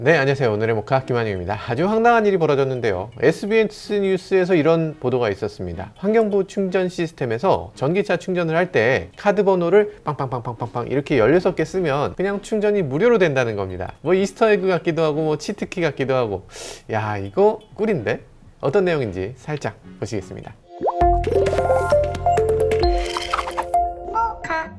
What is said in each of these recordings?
네, 안녕하세요. 오늘의 모카 김한영입니다. 아주 황당한 일이 벌어졌는데요. SBS 뉴스에서 이런 보도가 있었습니다. 환경부 충전 시스템에서 전기차 충전을 할 때 카드 번호를 빵빵빵빵빵빵 이렇게 16개 쓰면 그냥 충전이 무료로 된다는 겁니다. 뭐 이스터에그 같기도 하고 뭐 치트키 같기도 하고, 야, 이거 꿀인데? 어떤 내용인지 살짝 보시겠습니다.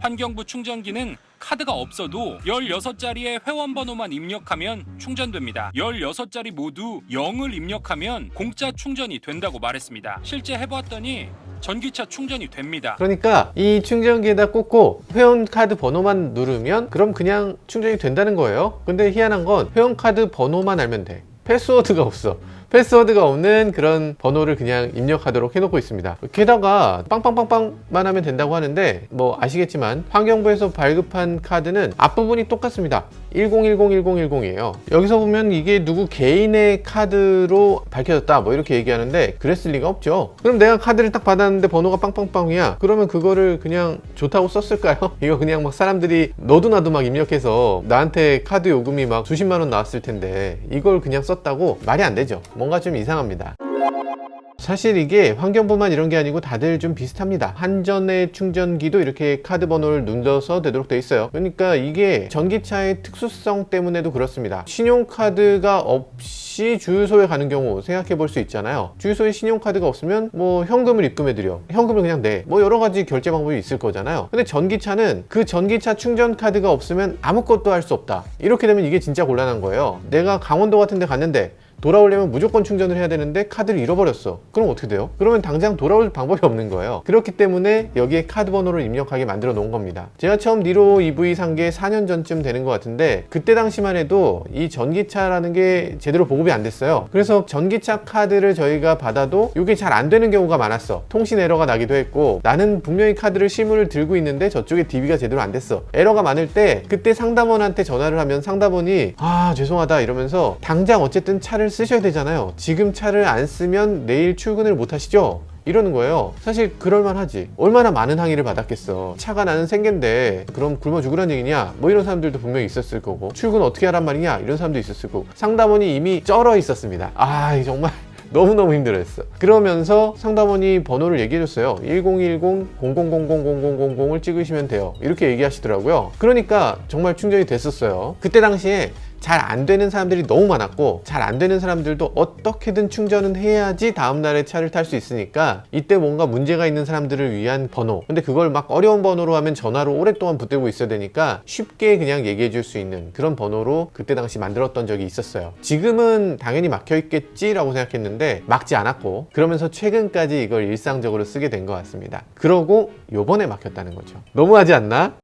환경부 충전기는 카드가 없어도 16자리의 회원번호만 입력하면 충전됩니다. 16자리 모두 0을 입력하면 공짜 충전이 된다고 말했습니다. 실제 해봤더니 전기차 충전이 됩니다. 그러니까 이 충전기에다 꽂고 회원카드 번호만 누르면 그럼 그냥 충전이 된다는 거예요. 근데 희한한 건 회원카드 번호만 알면 돼. 패스워드가 없어. 패스워드가 없는 그런 번호를 그냥 입력하도록 해놓고 있습니다. 게다가 빵빵빵빵만 하면 된다고 하는데 뭐 아시겠지만 환경부에서 발급한 카드는 앞부분이 똑같습니다. 10101010이에요. 여기서 보면 이게 누구 개인의 카드로 밝혀졌다 뭐 이렇게 얘기하는데 그랬을 리가 없죠. 그럼 내가 카드를 딱 받았는데 번호가 빵빵빵이야. 그러면 그거를 그냥 좋다고 썼을까요? 이거 그냥 막 사람들이 너도 나도 막 입력해서 나한테 카드 요금이 막 수십만 원 나왔을 텐데 이걸 그냥 썼다고 말이 안 되죠. 뭔가 좀 이상합니다. 사실 이게 환경부만 이런 게 아니고 다들 좀 비슷합니다. 한전의 충전기도 이렇게 카드 번호를 눌러서 되도록 돼 있어요. 그러니까 이게 전기차의 특수성 때문에도 그렇습니다. 신용카드가 없이 주유소에 가는 경우 생각해 볼 수 있잖아요. 주유소에 신용카드가 없으면 뭐 현금을 입금해 드려, 현금을 그냥 내, 뭐 여러 가지 결제 방법이 있을 거잖아요. 근데 전기차는 그 전기차 충전 카드가 없으면 아무것도 할 수 없다. 이렇게 되면 이게 진짜 곤란한 거예요. 내가 강원도 같은 데 갔는데 돌아오려면 무조건 충전을 해야 되는데 카드를 잃어버렸어. 그럼 어떻게 돼요? 그러면 당장 돌아올 방법이 없는 거예요. 그렇기 때문에 여기에 카드 번호를 입력하게 만들어 놓은 겁니다. 제가 처음 니로 EV 산 게 4년 전쯤 되는 것 같은데 그때 당시만 해도 이 전기차라는 게 제대로 보급이 안 됐어요. 그래서 전기차 카드를 저희가 받아도 이게 잘 안 되는 경우가 많았어. 통신 에러가 나기도 했고 나는 분명히 카드를 실물을 들고 있는데 저쪽에 DB가 제대로 안 됐어. 에러가 많을 때 그때 상담원한테 전화를 하면 상담원이 죄송하다 이러면서 당장 어쨌든 차를 쓰셔야 되잖아요. 지금 차를 안 쓰면 내일 출근을 못 하시죠? 이러는 거예요. 사실 그럴만하지. 얼마나 많은 항의를 받았겠어. 차가 나는 생계인데 그럼 굶어 죽으란 얘기냐? 뭐 이런 사람들도 분명히 있었을 거고 출근 어떻게 하란 말이냐? 이런 사람도 있었을 거고 상담원이 이미 쩔어 있었습니다. 정말 너무너무 힘들었어. 그러면서 상담원이 번호를 얘기해줬어요. 1010-00000000을 찍으시면 돼요. 이렇게 얘기하시더라고요. 그러니까 정말 충전이 됐었어요. 그때 당시에 잘 안 되는 사람들이 너무 많았고 잘 안 되는 사람들도 어떻게든 충전은 해야지 다음날에 차를 탈 수 있으니까 이때 뭔가 문제가 있는 사람들을 위한 번호, 근데 그걸 막 어려운 번호로 하면 전화로 오랫동안 붙들고 있어야 되니까 쉽게 그냥 얘기해 줄 수 있는 그런 번호로 그때 당시 만들었던 적이 있었어요. 지금은 당연히 막혀 있겠지 라고 생각했는데 막지 않았고 그러면서 최근까지 이걸 일상적으로 쓰게 된 것 같습니다. 그러고 요번에 막혔다는 거죠. 너무하지 않나?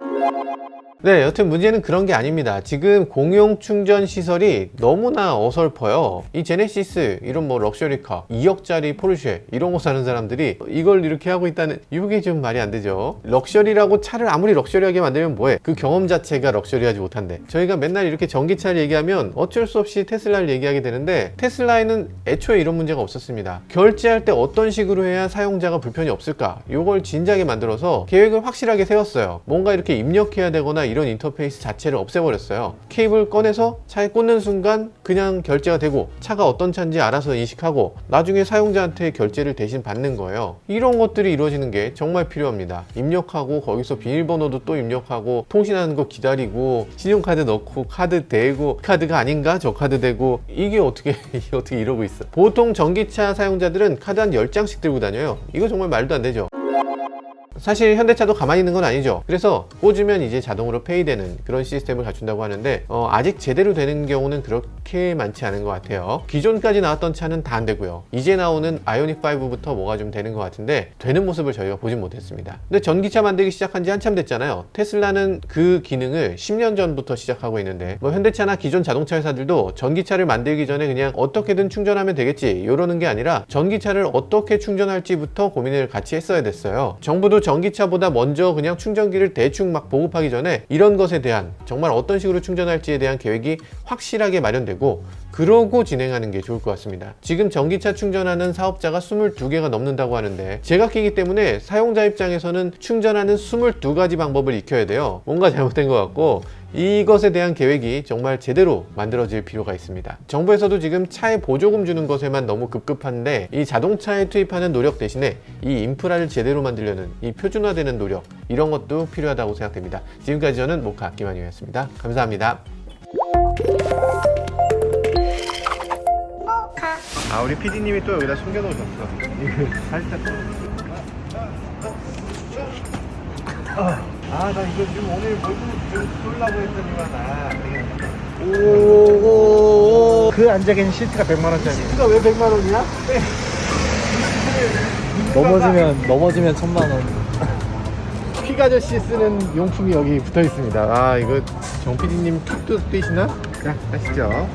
네, 여튼 문제는 그런 게 아닙니다. 지금 공용 충전 시설이 너무나 어설퍼요. 이 제네시스 이런 뭐 럭셔리카 2억짜리 포르쉐 이런 거 사는 사람들이 이걸 이렇게 하고 있다는 이게 좀 말이 안 되죠. 럭셔리라고 차를 아무리 럭셔리하게 만들면 뭐해? 그 경험 자체가 럭셔리하지 못한데 저희가 맨날 이렇게 전기차를 얘기하면 어쩔 수 없이 테슬라를 얘기하게 되는데 테슬라에는 애초에 이런 문제가 없었습니다. 결제할 때 어떤 식으로 해야 사용자가 불편이 없을까? 이걸 진작에 만들어서 계획을 확실하게 세웠어요. 뭔가 이렇게 입력해야 되거나 이런 인터페이스 자체를 없애버렸어요. 케이블 꺼내서 차에 꽂는 순간 그냥 결제가 되고 차가 어떤 차인지 알아서 인식하고 나중에 사용자한테 결제를 대신 받는 거예요. 이런 것들이 이루어지는 게 정말 필요합니다. 입력하고 거기서 비밀번호도 또 입력하고 통신하는 거 기다리고 신용카드 넣고 카드 대고 카드가 아닌가? 저 카드 대고 이게 어떻게 이러고 있어. 보통 전기차 사용자들은 카드 한 10장씩 들고 다녀요. 이거 정말 말도 안 되죠. 사실 현대차도 가만히 있는 건 아니죠. 그래서 꽂으면 이제 자동으로 페이되는 그런 시스템을 갖춘다고 하는데 아직 제대로 되는 경우는 그렇게 많지 않은 것 같아요. 기존까지 나왔던 차는 다 안 되고요. 이제 나오는 아이오닉 5부터 뭐가 좀 되는 것 같은데 되는 모습을 저희가 보진 못했습니다. 근데 전기차 만들기 시작한 지 한참 됐잖아요. 테슬라는 그 기능을 10년 전부터 시작하고 있는데 뭐 현대차나 기존 자동차 회사들도 전기차를 만들기 전에 그냥 어떻게든 충전하면 되겠지 이러는 게 아니라 전기차를 어떻게 충전할지부터 고민을 같이 했어야 됐어요. 정부도 전기차보다 먼저 그냥 충전기를 대충 막 보급하기 전에 이런 것에 대한 정말 어떤 식으로 충전할지에 대한 계획이 확실하게 마련되고 그러고 진행하는 게 좋을 것 같습니다. 지금 전기차 충전하는 사업자가 22개가 넘는다고 하는데 제각기이기 때문에 사용자 입장에서는 충전하는 22가지 방법을 익혀야 돼요. 뭔가 잘못된 것 같고 이것에 대한 계획이 정말 제대로 만들어질 필요가 있습니다. 정부에서도 지금 차에 보조금 주는 것에만 너무 급급한데 이 자동차에 투입하는 노력 대신에 이 인프라를 제대로 만들려는 이 표준화되는 노력, 이런 것도 필요하다고 생각됩니다. 지금까지 저는 모카 김한효였습니다. 감사합니다. 아, 우리 PD님이 또 여기다 숨겨놓으셨어. 이거 살짝. 나 이거 지금 오늘 몰고 쏠라고 했더니만, 오, 그 앉아 계신 시트가 100만원짜리. 시트가 왜 100만원이야? 넘어지면 1000만원. 퀵 아저씨 쓰는 용품이 여기 붙어 있습니다. 아, 이거 정 PD님 킥도 뛰시나? 자, 가시죠.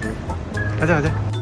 가자.